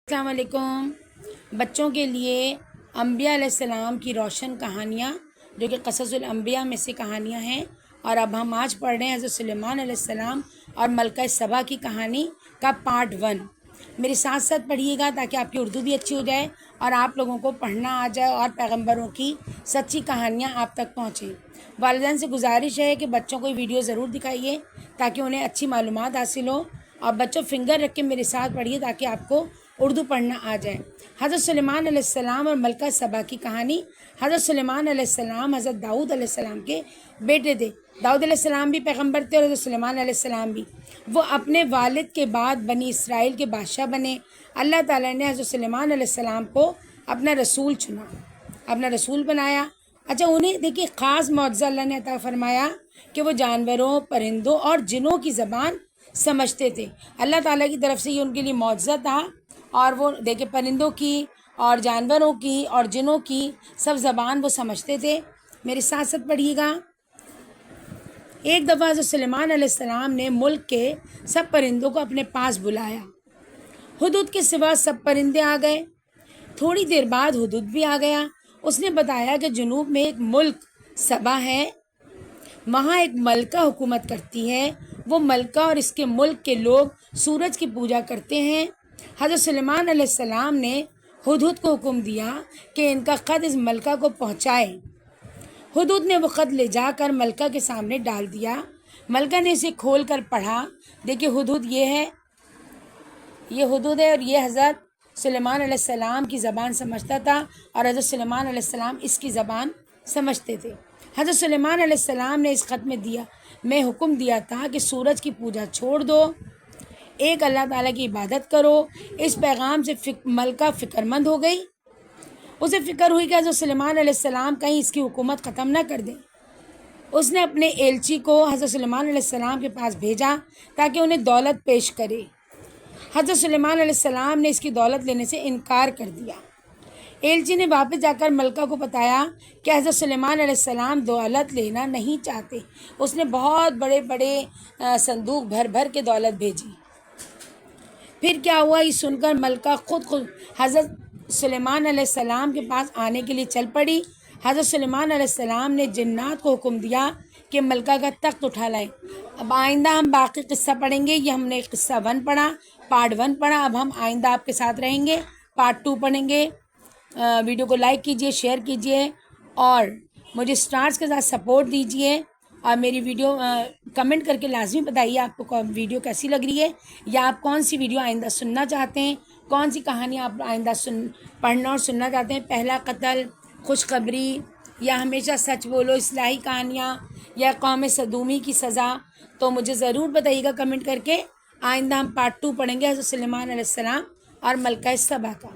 السلام علیکم۔ بچوں کے لیے انبیاء علیہ السلام کی روشن کہانیاں جو کہ قصص الانبیاء میں سے کہانیاں ہیں، اور اب ہم آج پڑھ رہے ہیں حضرت سلیمان علیہ السلام اور ملکہ سبا کی کہانی کا پارٹ 1۔ میرے ساتھ ساتھ پڑھیے گا تاکہ آپ کی اردو بھی اچھی ہو جائے اور آپ لوگوں کو پڑھنا آ جائے اور پیغمبروں کی سچی کہانیاں آپ تک پہنچیں۔ والدین سے گزارش ہے کہ بچوں کو یہ ویڈیو ضرور دکھائیے تاکہ انہیں اچھی معلومات حاصل ہو، اور بچوں فنگر رکھ کے میرے ساتھ پڑھیے تاکہ آپ کو اردو پڑھنا آ جائے۔ حضرت سلیمان علیہ السلام اور ملکہ سبا کی کہانی۔ حضرت سلیمان علیہ السلام حضرت داؤد علیہ السلام کے بیٹے تھے۔ داؤد علیہ السلام بھی پیغمبر تھے اور حضرت سلیمان علیہ السلام بھی۔ وہ اپنے والد کے بعد بنی اسرائیل کے بادشاہ بنے۔ اللہ تعالیٰ نے حضرت سلیمان علیہ السلام کو اپنا رسول چنا، اپنا رسول بنایا۔ اچھا، انہیں دیکھیے خاص معجزہ اللہ نے عطا فرمایا کہ وہ جانوروں، پرندوں اور جنوں کی زبان سمجھتے تھے۔ اللہ تعالیٰ کی طرف سے یہ ان کے لیے معجزہ تھا، اور وہ دیکھیں پرندوں کی اور جانوروں کی اور جنوں کی سب زبان وہ سمجھتے تھے۔ میرے ساتھ ساتھ پڑھیے گا۔ ایک دفعہ حضرت سلیمان علیہ السلام نے ملک کے سب پرندوں کو اپنے پاس بلایا۔ ہدہد کے سوا سب پرندے آ گئے۔ تھوڑی دیر بعد ہدہد بھی آ گیا۔ اس نے بتایا کہ جنوب میں ایک ملک سبا ہے، وہاں ایک ملکہ حکومت کرتی ہے۔ وہ ملکہ اور اس کے ملک کے لوگ سورج کی پوجا کرتے ہیں۔ حضرت سلیمان علیہ السلام نے ہدہد کو حکم دیا کہ ان کا خط اس ملکہ کو پہنچائے۔ ہدہد نے وہ خط لے جا کر ملکہ کے سامنے ڈال دیا۔ ملکہ نے اسے کھول کر پڑھا۔ دیکھیے ہدہد یہ ہے، یہ ہدہد ہے، اور یہ حضرت سلیمان علیہ السلام کی زبان سمجھتا تھا اور حضرت سلیمان علیہ السلام اس کی زبان سمجھتے تھے۔ حضرت سلیمان علیہ السلام نے اس خط میں حکم دیا تھا کہ سورج کی پوجا چھوڑ دو، ایک اللہ تعالیٰ کی عبادت کرو۔ اس پیغام سے ملکہ فکر مند ہو گئی۔ اسے فکر ہوئی کہ حضرت سلیمان علیہ السلام کہیں اس کی حکومت ختم نہ کر دیں۔ اس نے اپنے ایلچی کو حضرت سلیمان علیہ السلام کے پاس بھیجا تاکہ انہیں دولت پیش کرے۔ حضرت سلیمان علیہ السلام نے اس کی دولت لینے سے انکار کر دیا۔ ایلچی نے واپس جا کر ملکہ کو بتایا کہ حضرت سلیمان علیہ السلام دولت لینا نہیں چاہتے۔ اس نے بہت بڑے بڑے صندوق بھر بھر کے دولت بھیجی۔ پھر کیا ہوا، یہ سن کر ملکہ خود حضرت سلیمان علیہ السلام کے پاس آنے کے لیے چل پڑی۔ حضرت سلیمان علیہ السلام نے جنات کو حکم دیا کہ ملکہ کا تخت اٹھا لائیں۔ اب آئندہ ہم باقی قصہ پڑھیں گے۔ یہ ہم نے قصہ 1 پڑھا، پارٹ 1 پڑھا۔ اب ہم آئندہ آپ کے ساتھ رہیں گے، پارٹ 2 پڑھیں گے۔ ویڈیو کو لائک کیجئے، شیئر کیجئے اور مجھے سٹارز کے ساتھ سپورٹ دیجئے، اور میری ویڈیو کمنٹ کر کے لازمی بتائیے آپ کو ویڈیو کیسی لگ رہی ہے، یا آپ کون سی ویڈیو آئندہ سننا چاہتے ہیں، کون سی کہانی آپ آئندہ پڑھنا اور سننا چاہتے ہیں، پہلا قتل، خوشخبری، یا ہمیشہ سچ بولو، اصلاحی کہانیاں، یا قوم سدومی کی سزا۔ تو مجھے ضرور بتائیے گا کمنٹ کر کے۔ آئندہ ہم پارٹ 2 پڑھیں گے حضرت سلیمان علیہ السلام اور ملکہ سبا کا۔